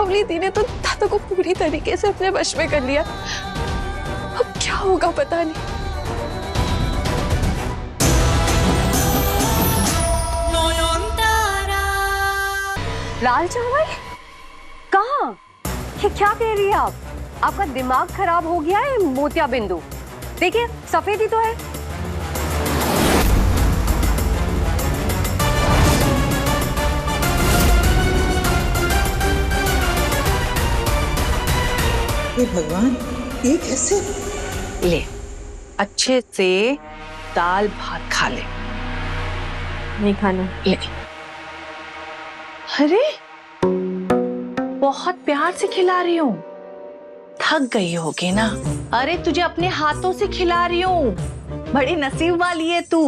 शावली दी ने तो दादा को पूरी तरीके से अपने वश में कर लिया। अब क्या होगा पता नहीं। लाल चावल कहाँ? ये क्या कह रही है आप? आपका दिमाग खराब हो गया है मोतिया बिंदु? देखिए सफेद ही तो है। हे भगवान, ये कैसे? ले अच्छे से दाल भात खा ले। नहीं खाना। ले। अरे बहुत प्यार से खिला रही हूँ, थक गई होगी ना। अरे तुझे अपने हाथों से खिला रही हूँ, बड़ी नसीब वाली है तू।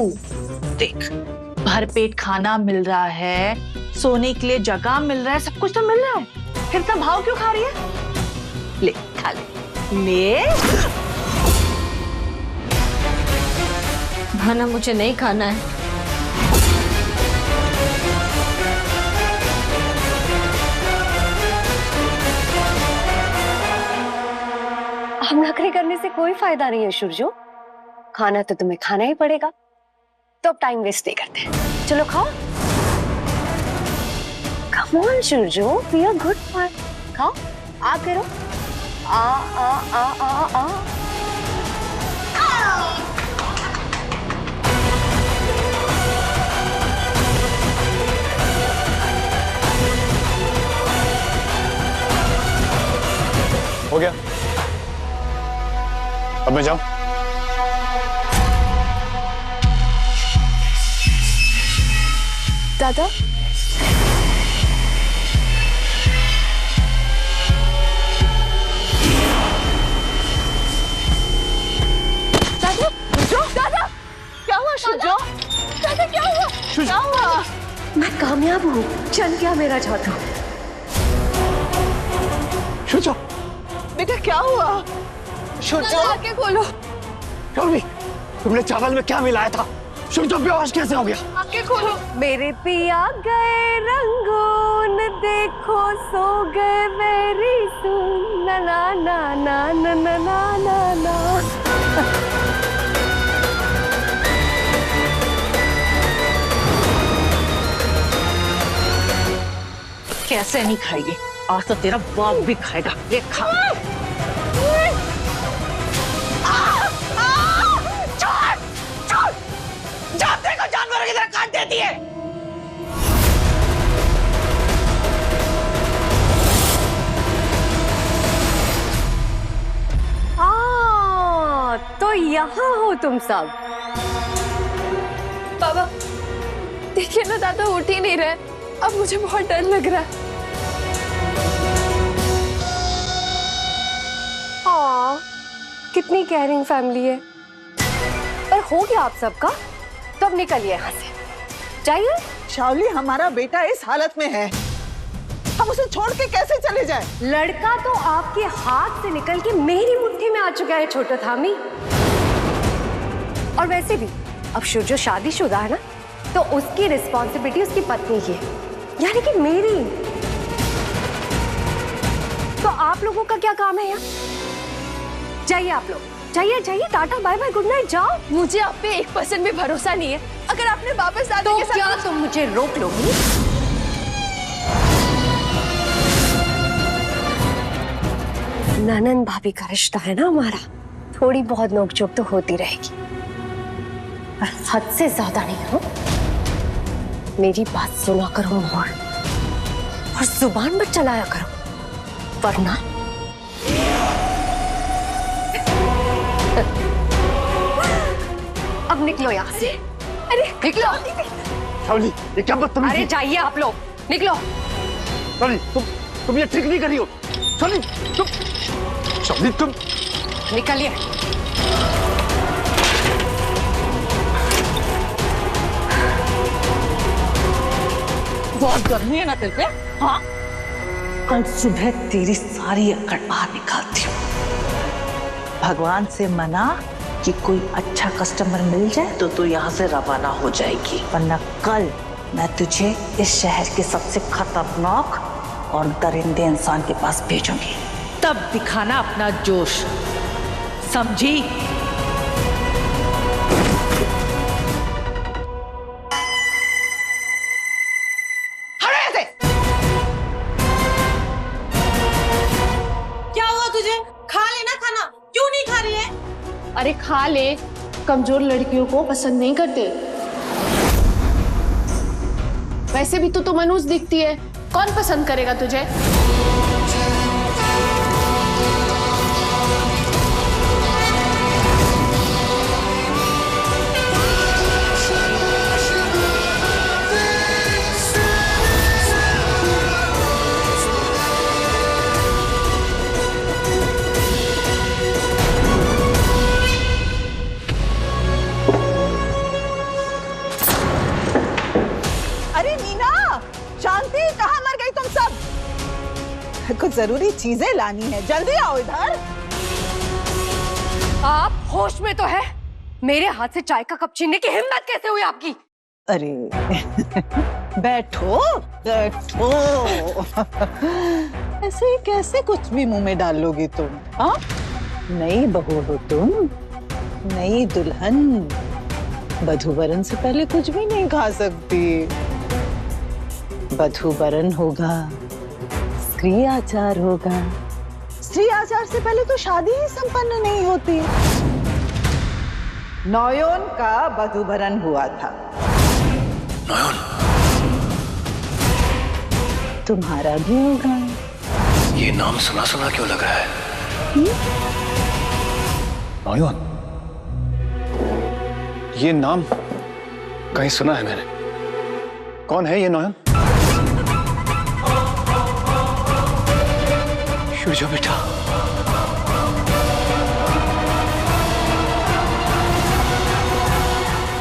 देख भरपेट खाना मिल रहा है, सोने के लिए जगह मिल रहा है, सब कुछ तो मिल रहा है, फिर इतना भाव क्यों खा रही है? ले खा ले। ले खाना मुझे नहीं खाना है। हम नखरे करने से कोई फायदा नहीं है शुरजो, खाना तो तुम्हें खाना ही पड़ेगा। तो अब टाइम वेस्ट नहीं करते, चलो खाओ। Come on Shurjo, be a good boy. खाओ, आ करो। आ आ आ आ आ हो गया, अब मैं जाऊं? दादा दादा दादा क्या हुआ शुजो? दादा क्या हुआ? क्या हुआ? मैं कामयाब हूँ, चल गया मेरा जादू। शुजो, बेटा क्या हुआ? दादा आके खोलो। शावली, तुमने चावल में क्या मिलाया था? शुजो बेहोश कैसे हो गया? आके खोलो। मेरे पिया गए रंगून, देखो सो गए मेरी सुन, ना ना ना ना ना ना ना ना ना। कैसे नहीं खाएगी? आज तो तेरा बाप भी खाएगा। ये खा। जानते को जानवरों की तरह काट देती है। तो यहाँ हो तुम सब। बाबा देखिए ना, दादा उठ ही नहीं रहे। अब मुझे बहुत डर लग रहा है। हाँ, कितनी केयरिंग फैमिली है। पर हो गया आप सबका, तो अब निकलिए यहाँ से, जाइए। शावली, हमारा बेटा इस हालत में है, हम उसे छोड़ के कैसे चले जाएं? लड़का तो आपके हाथ से निकल के मेरी मुट्ठी में आ चुका है छोटा थामी। और वैसे भी अब जो शादीशुदा है ना, तो उसकी रिस्पॉन्सिबिलिटी उसकी पत्नी की है, यानी कि मेरी। तो आप लोगों का क्या काम है यहाँ? जाइए आप लोग, जाइए जाइए, ta-ta bye bye, good night, जाओ। मुझे आप पे 1% भी भरोसा नहीं है। अगर आपने वापस आने तो के साथ क्या तुम मुझे रोक लोगी? ननन भाभी का रिश्ता है ना हमारा, थोड़ी बहुत नोकझोंक तो होती रहेगी, पर हद से ज्यादा नहीं हो। मेरी बात सुना करो और जुबान मत चलाया करो, वरना अब निकलो यहाँ से। अरे निकलो। शावली, ये क्या बदतमीजी? अरे जाइए आप लोग, निकलो। शावली, तुम ये ठीक नहीं कर रही हो। शावली, तुम निकलिए। बहुत गर्मी है ना तेरे पे? हाँ, कल सुबह तेरी सारी अकड़ बाहर निकालती हूँ। भगवान से मना कि कोई अच्छा कस्टमर मिल जाए तो तू यहाँ से रवाना हो जाएगी, वरना कल मैं तुझे इस शहर के सबसे खतरनाक और दरिंदे इंसान के पास भेजूंगी, तब दिखाना अपना जोश, समझी? क्या हुआ तुझे? खा लेना खाना, क्यों नहीं खा रही है? अरे खा ले, कमजोर लड़कियों को पसंद नहीं करते। वैसे भी तो मनूज दिखती है, कौन पसंद करेगा तुझे? अरे मीना, शांति, कहाँ मर गई तुम सब? कुछ जरूरी चीजें लानी है, जल्दी आओ इधर। आप होश में तो है? मेरे हाथ से चाय का कप छीनने की हिम्मत कैसे हुई आपकी? अरे बैठो बैठो। ऐसे कैसे कुछ भी मुंह में डाल लोगी तुम? हाँ, नई बहू हो तुम, नई दुल्हन, वधूवरन से पहले कुछ भी नहीं खा सकती। वधूवरन होगा, स्त्री आचार होगा। स्त्री आचार से पहले तो शादी ही संपन्न नहीं होती। नौयोन का वधूवरन हुआ था। नयन, तुम्हारा भी होगा। ये नाम सुना सुना क्यों लग रहा है? नयन, ये नाम कहीं सुना है मैंने। कौन है ये नयन? शुजा बेटा।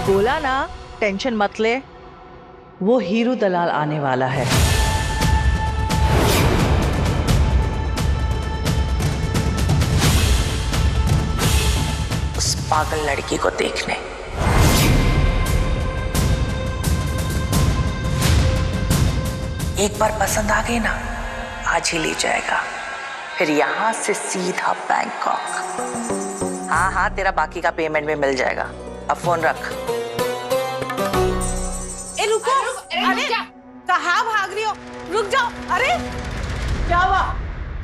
बोला ना, टेंशन मत ले, वो हीरू दलाल आने वाला है। उस पागल लड़की को देखने। एक बार पसंद आ गई ना, आज ही ले जाएगा, फिर यहां से सीधा बैंकॉक। हाँ हाँ, तेरा बाकी का पेमेंट भी मिल जाएगा। अब फोन रख। ए रुको, अरे कहाँ भाग रही हो? रुक जाओ। अरे क्या हुआ?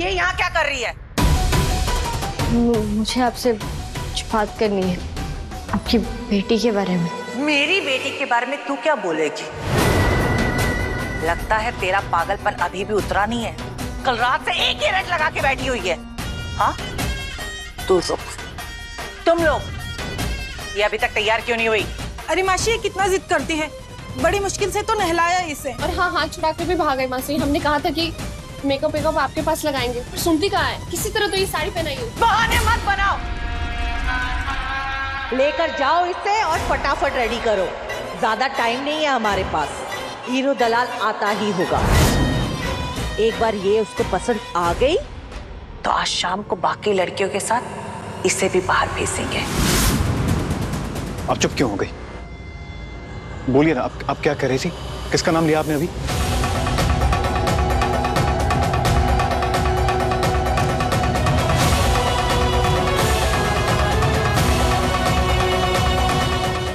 ये यहाँ क्या कर रही है? मुझे आपसे कुछ बात करनी है, आपकी बेटी के बारे में। मेरी बेटी के बारे में तू क्या बोलेगी? लगता है तेरा पागलपन अभी भी उतरा नहीं है। कल रात से एक ही रट लगा के बैठी हुई है। हाँ, तू रुक। तुम लोग, ये अभी तक तैयार क्यों नहीं हुई? अरे मासी, ये कितना जिद करती है, बड़ी मुश्किल से तो नहलाया इसे। और हाँ, हाथ छुड़ा के भी भाग गई मासी। हमने कहा था कि मेकअप वेकअप आपके पास लगाएंगे, पर सुनती कहाँ है? किसी तरह तो ये साड़ी पहनाई हो। बहाने मत बनाओ, लेकर जाओ इसे और फटाफट रेडी करो। ज्यादा टाइम नहीं है हमारे पास। हीरू दलाल आता ही होगा। एक बार ये उसको पसंद आ गई तो आज शाम को बाकी लड़कियों के साथ इसे भी बाहर भेजेंगे। आप चुप क्यों हो गई? बोलिए ना, आप क्या कर रही थी? किसका नाम लिया आपने अभी?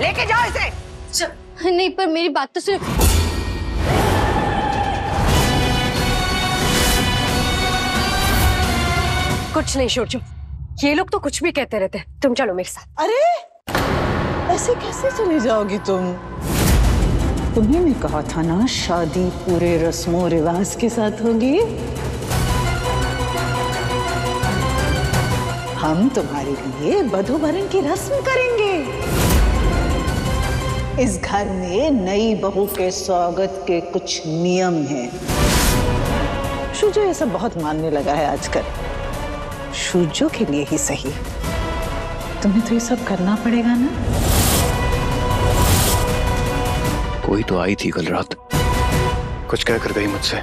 लेके जाओ इसे। नहीं, पर मेरी बात तो सुनो। कुछ नहीं शोरजो, ये लोग तो कुछ भी कहते रहते हैं। तुम चलो मेरे साथ। अरे ऐसे कैसे चले जाओगी तुम? तुम्ही ने कहा था ना, शादी पूरे रस्मों रिवाज के साथ होगी। हम तुम्हारे लिए वधूवरन की रस्म करेंगे। इस घर में नई बहू के स्वागत के कुछ नियम हैं। शुजो ये सब बहुत मानने लगा है आजकल। शुजो के लिए ही सही, तुम्हें तो ये सब करना पड़ेगा ना। कोई तो आई थी कल रात, कुछ कहकर गई मुझसे।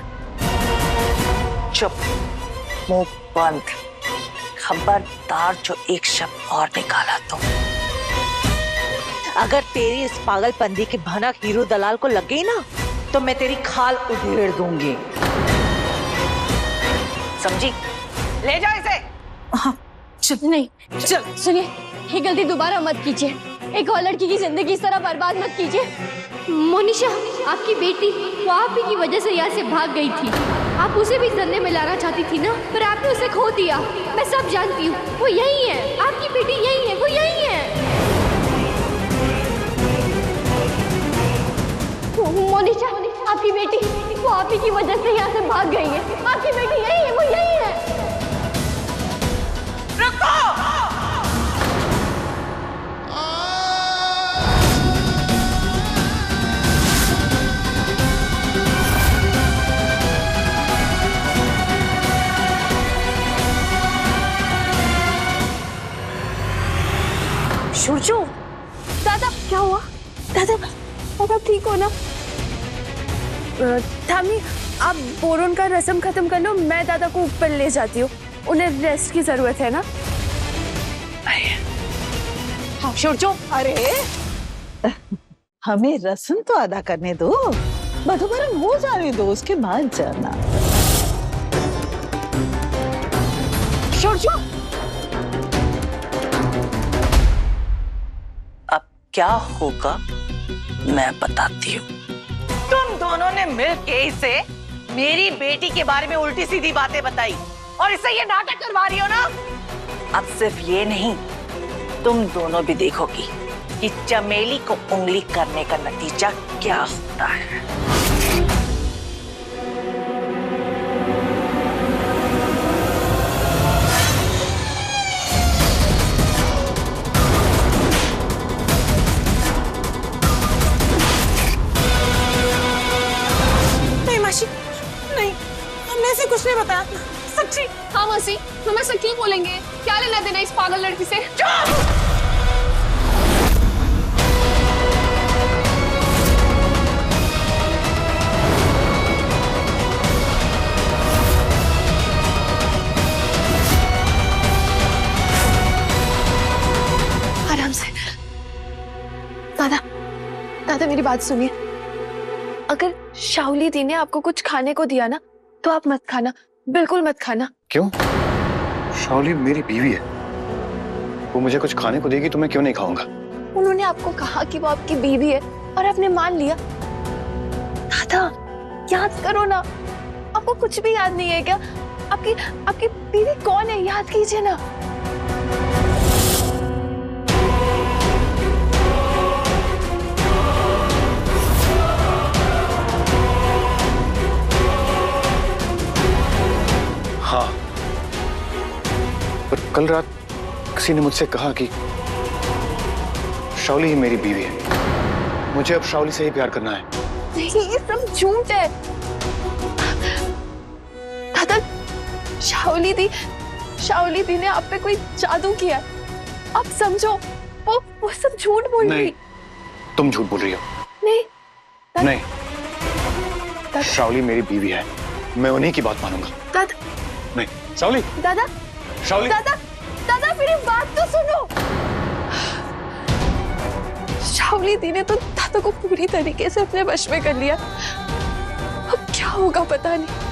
चुप, मुंह बंद। खबरदार जो एक शब्द और निकाला तो। अगर तेरी इस पागलपंदी की भनक हीरू दलाल को लग गई ना, तो मैं तेरी खाल उधेड़ दूंगी। समझी? ले जाओ इसे। नहीं चल सुनिए, ये गलती दोबारा मत कीजिए। एक और लड़की की जिंदगी इस तरह बर्बाद मत कीजिए। मोनिशा, आपकी बेटी वो आप ही की वजह से यहाँ से भाग गई थी। आप उसे भी धंधे में लाना चाहती थी ना, पर आपने उसे खो दिया। मैं सब जानती हूँ, वो यही है, आपकी बेटी यही है, वो यही है। मोनिशा, आपकी बेटी वो आप ही की वजह से यहाँ से भाग गई है। आपकी बेटी यही है, वो यही है। रुको। शुचो, दादा क्या हुआ? दादा अब आप ठीक हो ना? थामी, आप बोरोन का रस्म खत्म कर लो, मैं दादा को ऊपर ले जाती हूँ, उन्हें रेस्ट की जरूरत है ना। हाँ शुचो, अरे हमें रस्म तो अदा करने दो, मधुबरन हो जाने दो, उसके बाद जाना। शुचो, अब क्या होगा मैं बताती हूँ। तुम दोनों ने मिलके इसे मेरी बेटी के बारे में उल्टी सीधी बातें बताई और इससे ये नाटक करवा रही हो ना। अब सिर्फ ये नहीं, तुम दोनों भी देखोगी कि चमेली को उंगली करने का नतीजा क्या होता है। नहीं मासी, नहीं, हमने ऐसे कुछ नहीं बताया। सच्ची। हाँ मासी, हम ऐसा क्यों बोलेंगे? क्या लेना देना इस पागल लड़की से? आराम से। दादा, दादा मेरी बात सुनिए। अगर शाओली दी ने आपको कुछ खाने को दिया ना, तो आप मत खाना, बिल्कुल मत खाना। क्यों? शाओली मेरी बीवी है, वो मुझे कुछ खाने को देगी तो मैं क्यों नहीं खाऊंगा? उन्होंने आपको कहा कि वो आपकी बीवी है और आपने मान लिया। दादा याद करो ना, आपको कुछ भी याद नहीं है क्या? आपकी आपकी बीवी कौन है, याद कीजिए ना। हाँ, पर कल रात किसी ने मुझसे कहा कि शाओली ही मेरी बीवी है। मुझे अब शाओली से ही प्यार करना है। नहीं, ये सब झूठ है दादा। शाओली दी ने आप पे कोई जादू किया। आप समझो, वो सब झूठ बोल रही। नहीं, तुम झूठ बोल रही हो। नहीं दादा, नहीं, शाओली मेरी बीवी है, मैं उन्हीं की बात मानूंगा। दादा, नहीं, शाओली, दादा, शाओली, दादा, दादा मेरी बात तो सुनो। शाओली दी ने तो दादा को पूरी तरीके से अपने वश में कर लिया। अब क्या होगा पता नहीं।